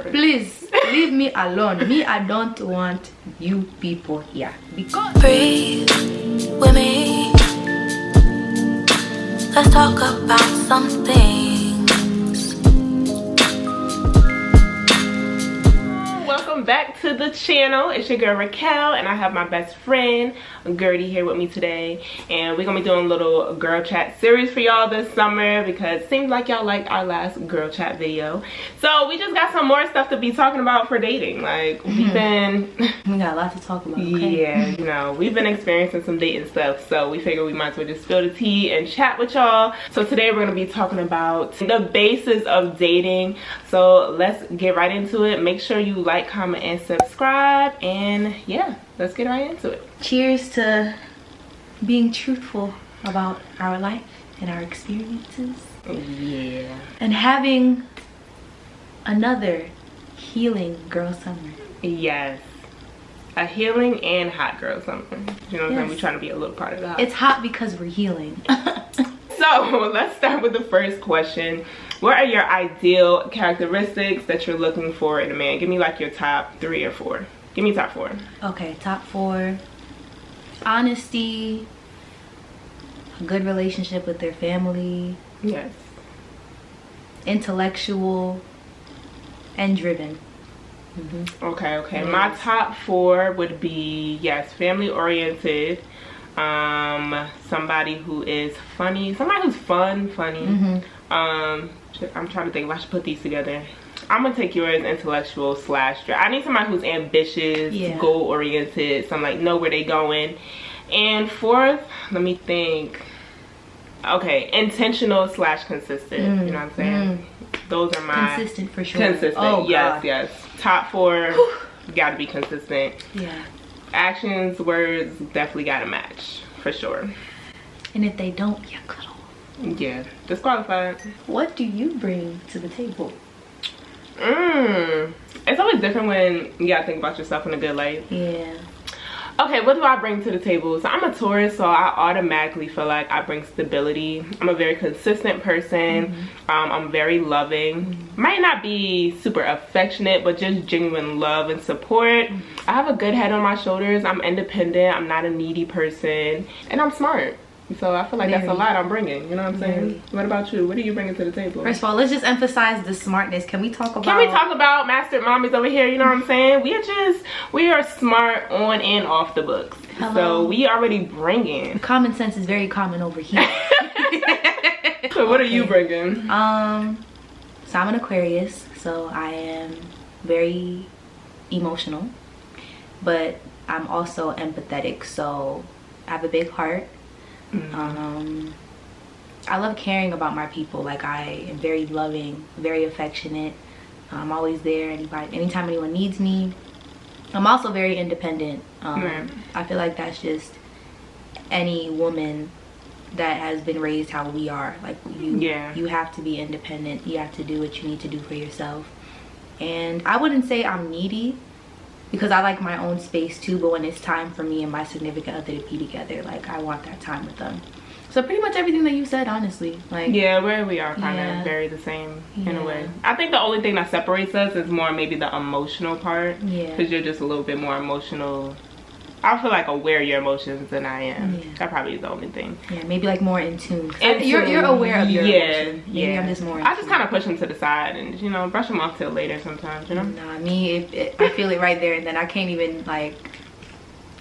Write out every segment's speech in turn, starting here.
person. Please leave me alone. Me, I don't want you people here. Because Breathe with me. Let's talk about some things. Welcome back to the channel. It's your girl Ricquel, and I have my best friend Gerdie here with me today, and we're gonna be doing a little girl chat series for y'all this summer because it seems like y'all liked our last girl chat video. So we just got some more stuff to be talking about for dating. Like we got a lot to talk about. Okay? Yeah, you know, we've been experiencing some dating stuff, so we figured we might as well just spill the tea and chat with y'all. So today we're gonna be talking about the basis of dating. So let's get right into it. Make sure you like, comment, and subscribe, and yeah, let's get right into it. Cheers to being truthful about our life and our experiences. Yeah. And having another healing girl summer. Yes. A healing and hot girl summer. You know what I'm saying? We're trying to be a little part of that. It's hot because we're healing. So let's start with the first question. What are your ideal characteristics that you're looking for in a man? Give me like your top 3 or 4. Give me top 4. Okay, top 4. Honesty, a good relationship with their family. Yes. Intellectual, and driven. Okay. Yes. My top 4 would be, yes, family oriented. Somebody who is funny. Somebody who's funny. I'm trying to think if I should put these together. I'm gonna take yours, intellectual / I need somebody who's ambitious, goal oriented, some like know where they going. And 4th, let me think. Okay, intentional / consistent. You know what I'm saying? Those are my consistent for sure. Consistent. Oh, yes, God. yes. Top 4, gotta be consistent. Yeah. Actions, words, definitely gotta match for sure. And if they don't, you cuddle. Yeah, disqualified. What do you bring to the table? It's always different when you gotta think about yourself in a good light. Yeah. Okay, what do I bring to the table? So I'm a Taurus, so I automatically feel like I bring stability. I'm a very consistent person. I'm very loving. Might not be super affectionate, but just genuine love and support. I have a good head on my shoulders. I'm independent. I'm not a needy person. And I'm smart. So I feel like that's a lot I'm bringing. You know what I'm saying? What about you? What are you bringing to the table? First of all, let's just emphasize the smartness. Can we talk about... Can we talk about master mommies over here? You know what I'm saying? We are smart on and off the books. Hello. So we already bringing. Common sense is very common over here. So what are you bringing? So I'm an Aquarius. So I am very emotional. But I'm also empathetic. So I have a big heart. I love caring about my people. Like I am very loving, very affectionate. I'm always there anytime anyone needs me. I'm also very independent. I feel like that's just any woman that has been raised how we are. Like you have to be independent. You have to do what you need to do for yourself. And I wouldn't say I'm needy, because I like my own space too, but when it's time for me and my significant other to be together, like I want that time with them. So pretty much everything that you said, honestly. Like yeah, where we are kind of very the same in a way. I think the only thing that separates us is more maybe the emotional part. Yeah. Because you're just a little bit more emotional. I feel like aware of your emotions than I am. Yeah. That probably is the only thing. Yeah, maybe like more in tune. You're aware of your emotions. Maybe I'm just more in I just kind of push them to the side and, you know, brush them off till later sometimes, you know? Nah, me, I feel it right there and then I can't even, like,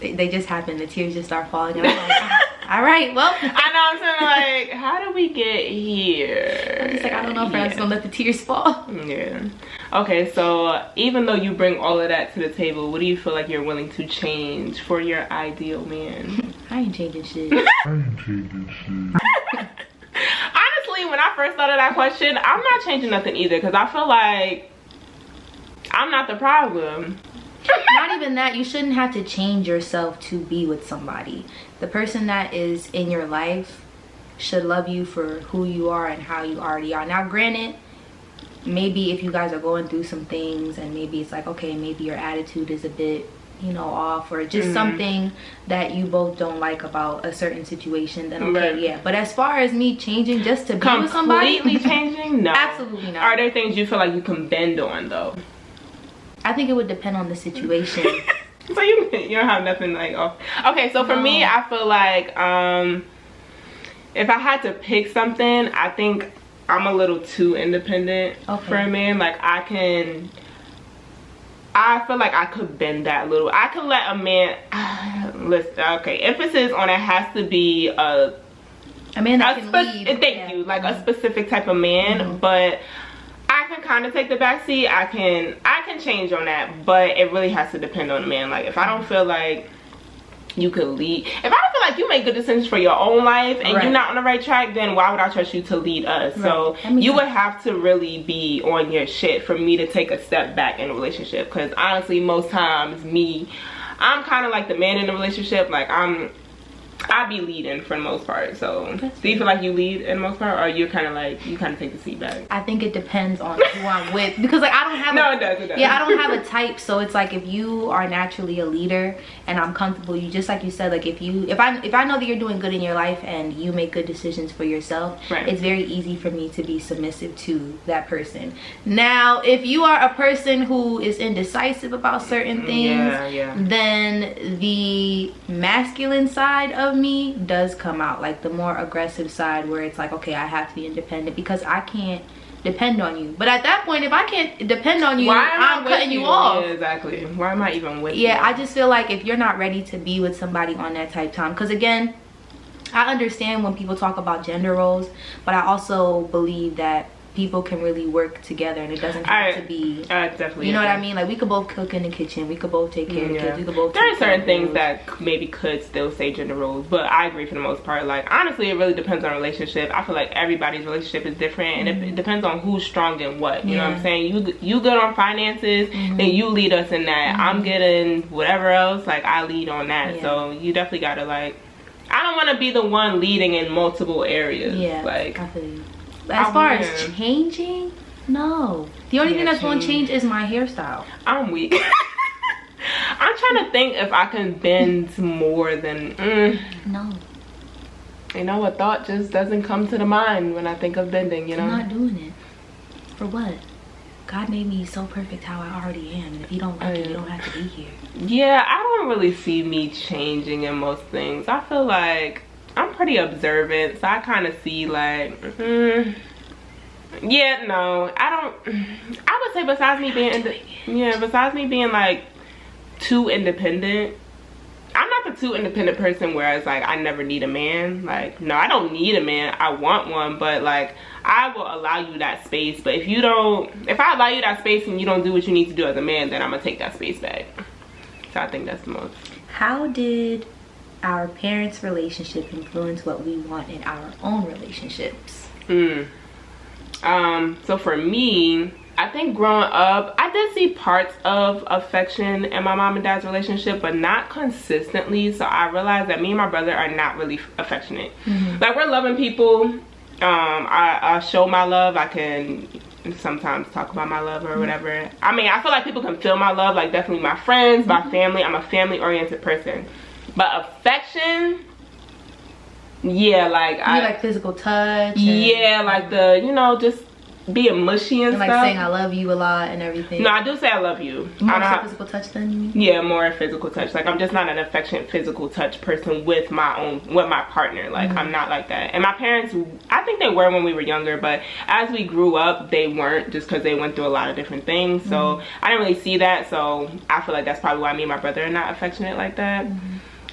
they just happen. The tears just start falling. And I'm like, all right, well. I know, I'm saying, like, how did we get here? I'm just like, I don't know if I'm just going to let the tears fall. Yeah. Okay, so even though you bring all of that to the table, what do you feel like you're willing to change for your ideal man? I ain't changing shit. Honestly, when I first thought of that question, I'm not changing nothing either, because I feel like I'm not the problem. Not even that. You shouldn't have to change yourself to be with somebody. The person that is in your life should love you for who you are and how you already are. Now granted, maybe if you guys are going through some things and maybe it's like, okay, maybe your attitude is a bit, you know, off, or just something that you both don't like about a certain situation, then okay, yeah. But as far as me changing just to be with somebody, completely changing, no, absolutely not. Are there things you feel like you can bend on though? I think it would depend on the situation. So you don't have nothing like off. Okay, so for me, I feel like if I had to pick something, I think I'm a little too independent for a man. Like I feel like I could bend that a little. I could let a man listen. Okay, emphasis on it has to be a man that can lead. Thank you, like a specific type of man, but I can kind of take the back seat. I can change on that, but it really has to depend on the man. Like if I don't feel like you could lead, if I don't feel like you make good decisions for your own life and you're not on the right track, then why would I trust you to lead us? So you would have to really be on your shit for me to take a step back in a relationship, because honestly most times I'm kind of like the man in the relationship. Like I be leading for the most part. So do you feel like you lead in the most part, or you're kind of like you kind of take the seat back? I think it depends on who I'm with, because like I don't have it does. Yeah, I don't have a type. So it's like if you are naturally a leader and I'm comfortable, you just like you said, like if I know that you're doing good in your life and you make good decisions for yourself, it's very easy for me to be submissive to that person. Now if you are a person who is indecisive about certain things, then the masculine side of me does come out, like the more aggressive side, where it's like, okay, I have to be independent because I can't depend on you. But at that point, if I can't depend on you, I'm cutting you off. Yeah, exactly. Why am I even with you? Yeah, I just feel like if you're not ready to be with somebody on that type time, because again, I understand when people talk about gender roles, but I also believe that people can really work together, and it doesn't have to be definitely, you know what I mean? Like we could both cook in the kitchen, we could both take care of kids, we could both there are certain things that maybe could still say gender roles, but I agree for the most part. Like honestly, it really depends on relationship. I feel like everybody's relationship is different, and it depends on who's strong in what, you know what I'm saying? You good on finances, then you lead us in that. I'm good in whatever else, like I lead on that. So you definitely gotta, like, I don't want to be the one leading in multiple areas. Like I feel you. As far as changing, no. The only thing that's going to change is my hairstyle. I'm weak. I'm trying to think if I can bend more than... No. You know, a thought just doesn't come to the mind when I think of bending, you know? I'm not doing it. For what? God made me so perfect how I already am. And if you don't like it, you don't have to be here. Yeah, I don't really see me changing in most things. I feel like I'm pretty observant, so I kind of see like yeah, no, I don't. I would say besides me being like too independent, I'm not the too independent person where it's like I never need a man. Like, no, I don't need a man, I want one, but like I will allow you that space. But if I allow you that space and you don't do what you need to do as a man, then I'm gonna take that space back. So I think that's the most. How did our parents' relationship influence what we want in our own relationships? So for me, I think growing up, I did see parts of affection in my mom and dad's relationship, but not consistently. So I realized that me and my brother are not really affectionate. Like, we're loving people. I show my love. I can sometimes talk about my love or whatever. I mean, I feel like people can feel my love, like definitely my friends, my family. I'm a family oriented person. But affection, yeah, like you like physical touch. Yeah, like the, you know, just being mushy and like stuff. Saying I love you a lot and everything. No, I do say I love you. More physical touch than you mean? Yeah, more physical touch. Like, I'm just not an affectionate physical touch person with my partner. Like, I'm not like that. And my parents, I think they were when we were younger, but as we grew up, they weren't, just because they went through a lot of different things. So I didn't really see that. So I feel like that's probably why me and my brother are not affectionate like that.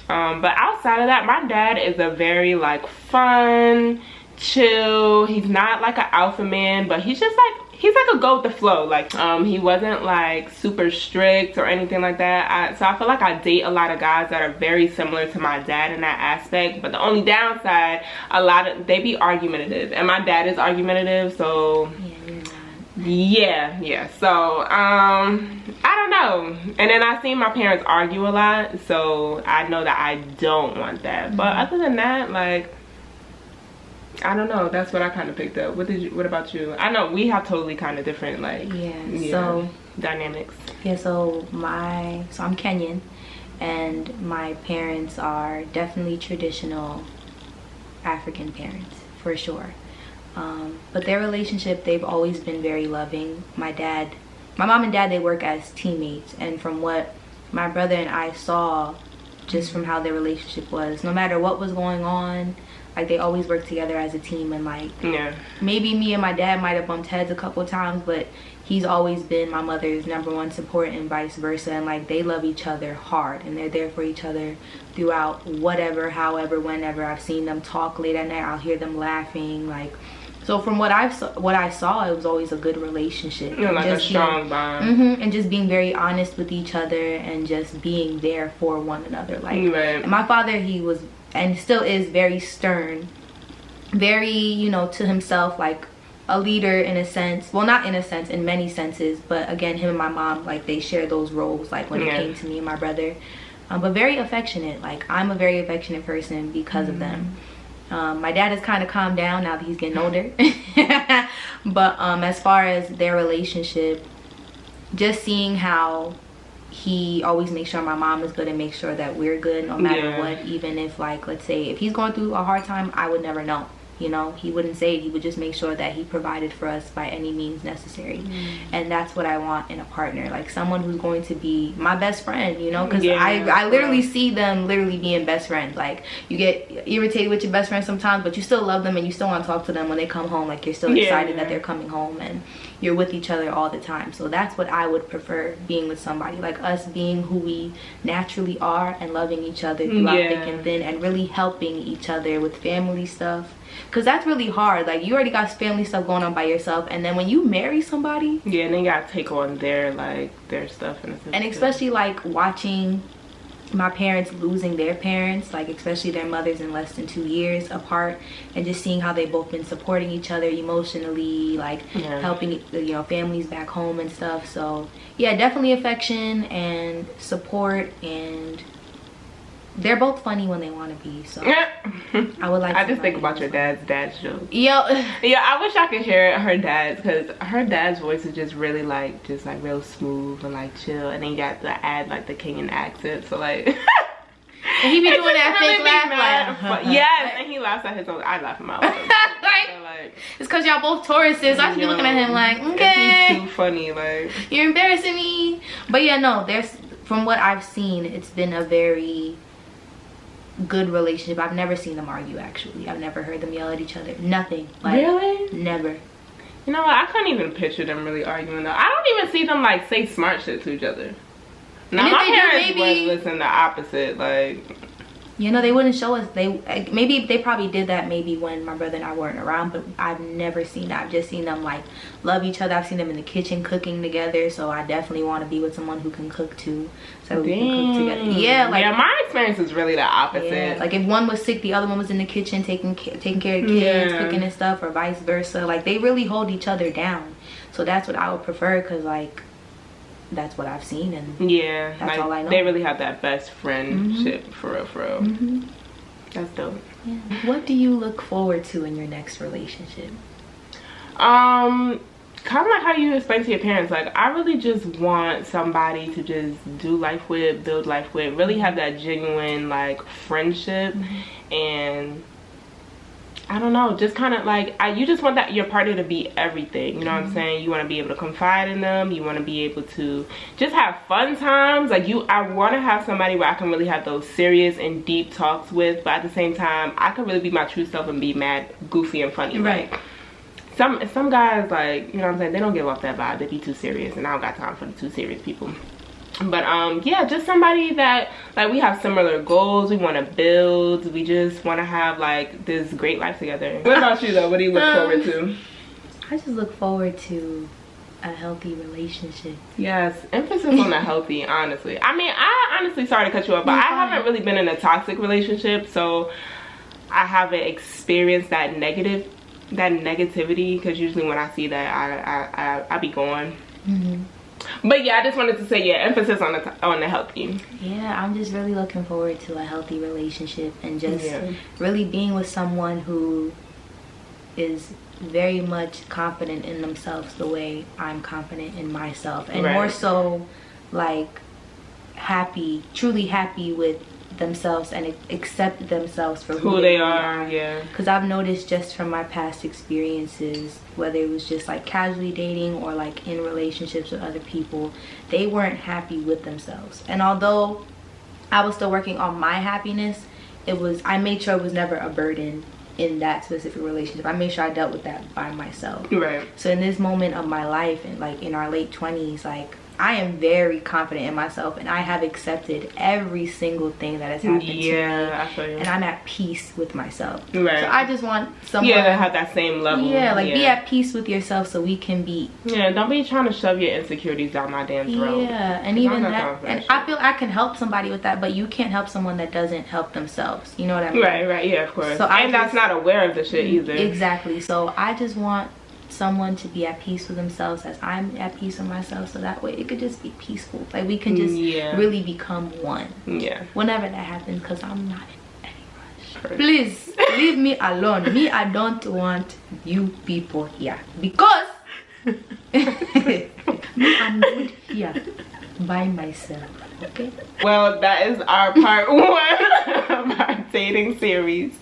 But outside of that, my dad is a very like fun, chill. He's not like an alpha man, but he's just like, he's like a go with the flow. Like he wasn't like super strict or anything like that. So I feel like I date a lot of guys that are very similar to my dad in that aspect. But the only downside, they be argumentative, and my dad is argumentative. So yeah, so I don't know. And then I seen my parents argue a lot, so I know that I don't want that. But other than that, like, I don't know, that's what I kind of picked up. What about you? I know we have totally kind of different, like, so dynamics. So I'm Kenyan, and my parents are definitely traditional African parents for sure. But their relationship, they've always been very loving. My dad my mom and dad, they work as teammates, and from what my brother and I saw, just from how their relationship was, no matter what was going on, like they always worked together as a team. And like, yeah, maybe me and my dad might have bumped heads a couple of times, but he's always been my mother's #1 support and vice versa. And like, they love each other hard, and they're there for each other throughout whatever, however, whenever. I've seen them talk late at night, I'll hear them laughing. Like, so from what I saw, it was always a good relationship. Yeah, like just a strong bond. And just being very honest with each other, and just being there for one another. Like, right. and my father, he was and still is very stern, very, you know, to himself, like a leader in a sense. Well, not in a sense, in many senses, but again, him and my mom, like, they share those roles, like when it came to me and my brother. But very affectionate. Like, I'm a very affectionate person because of them. My dad has kind of calmed down now that he's getting older. But as far as their relationship, just seeing how he always makes sure my mom is good and makes sure that we're good no matter what. Even if, like, let's say if he's going through a hard time, I would never know. You know, he wouldn't say it. He would just make sure that he provided for us by any means necessary. And that's what I want in a partner, like someone who's going to be my best friend, you know, because I literally see them literally being best friends. Like, you get irritated with your best friend sometimes, but you still love them and you still want to talk to them when they come home. Like, you're still excited that they're coming home, and you're with each other all the time. So that's what I would prefer, being with somebody, like us being who we naturally are and loving each other throughout thick and thin, and really helping each other with family stuff. Because that's really hard. Like, you already got family stuff going on by yourself, and then when you marry somebody, and then you gotta take on their stuff and especially like watching my parents losing their parents, like especially their mothers, in less than 2 years apart, and just seeing how they've both been supporting each other emotionally, like helping, you know, families back home and stuff. So yeah, definitely affection and support, and they're both funny when they want to be. So I would like I just think about your dad's jokes. Yeah, I wish I could hear her dad's, because her dad's voice is just really like real smooth and like chill, and then you got to add like the Kenyan accent, so like and he be doing that fake laugh, like yes, and he laughs at his own. I laugh him out. Like, it's because y'all both Tauruses. I should be looking at him like, okay, he's too funny, like, you're embarrassing me. But yeah, no, there's, from what I've seen, it's been a very good relationship. I've never seen them argue, actually. I've never heard them yell at each other. Nothing. Like, really? Never. You know what? I couldn't even picture them really arguing though. I don't even see them like say smart shit to each other. Now my parents would listen the opposite, like, you know, they wouldn't show us. Maybe they probably did that maybe when my brother and I weren't around, but I've never seen that. I've just seen them like love each other. I've seen them in the kitchen cooking together, so I definitely want to be with someone who can cook too, so we can cook together. Yeah, like, yeah, my experience is really the opposite. Yeah, like if one was sick, the other one was in the kitchen taking care of the kids, cooking and stuff, or vice versa. Like, they really hold each other down. So that's what I would prefer, because like, that's what I've seen, and that's like, all I know. They really have that best friendship, for real. That's dope. Yeah. What do you look forward to in your next relationship? Kind of like how you explained to your parents. Like, I really just want somebody to just do life with, build life with, really have that genuine like friendship, and I don't know, just kind of like, you just want that your partner to be everything, you know what I'm saying? You want to be able to confide in them, you want to be able to just have fun times. Like, I want to have somebody where I can really have those serious and deep talks with, but at the same time, I can really be my true self and be mad, goofy, and funny. Right. Like, some guys, like, you know what I'm saying, they don't give off that vibe. They be too serious, and I don't got time for the too serious people. But yeah, just somebody that like we have similar goals, we want to build, we just want to have like this great life together. What about you though? What do you look forward to? I just look forward to a healthy relationship. Yes, emphasis on the healthy, honestly. I mean, I honestly, sorry to cut you off, but I haven't really been in a toxic relationship, so I haven't experienced that negativity, because usually when I see that, I be gone. But yeah, I just wanted to say, yeah, emphasis on the healthy. Yeah, I'm just really looking forward to a healthy relationship, and just really being with someone who is very much confident in themselves the way I'm confident in myself, and more so like happy, truly happy with themselves and accept themselves for who they are. Yeah, because I've noticed just from my past experiences, whether it was just like casually dating or like in relationships with other people, they weren't happy with themselves. And although I was still working on my happiness, I made sure it was never a burden in that specific relationship. I made sure I dealt with that by myself. Right. So in this moment of my life, and like in our late 20s, like I am very confident in myself, and I have accepted every single thing that has happened to me. I feel you. And I'm at peace with myself. Right. So I just want someone to have that same level. Yeah, like be at peace with yourself so we can be. Yeah, don't be trying to shove your insecurities down my damn throat. Yeah, and even that, and I feel I can help somebody with that, but you can't help someone that doesn't help themselves. You know what I mean? Right, yeah, of course. So that's not aware of the shit either. Exactly. So I just want someone to be at peace with themselves as I'm at peace with myself, so that way it could just be peaceful. Like we can just really become one. Yeah. Whenever that happens, because I'm not in any rush. Please leave me alone. Me, I don't want you people here because me, I'm good here by myself. Okay. Well, that is our part 1 of our dating series.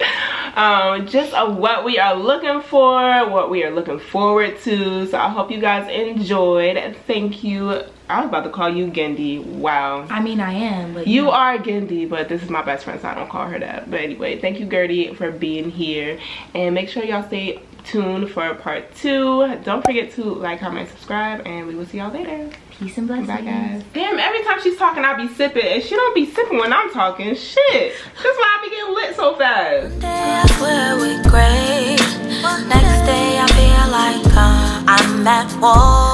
Just what we are looking for, what we are looking forward to. So I hope you guys enjoyed. Thank you. I was about to call you Gerdie. Wow. I mean, I am, but you are Gerdie, but this is my best friend, so I don't call her that. But anyway, thank you, Gerdie, for being here, and make sure y'all stay tuned for part 2. Don't forget to like, comment, subscribe, and we will see y'all later. Peace and blessings. Bye, guys. Damn, every time she's talking, I be sipping, and she don't be sipping when I'm talking. Shit. That's why I be getting lit so fast. One day I swear we great. Next day I feel like I'm at war.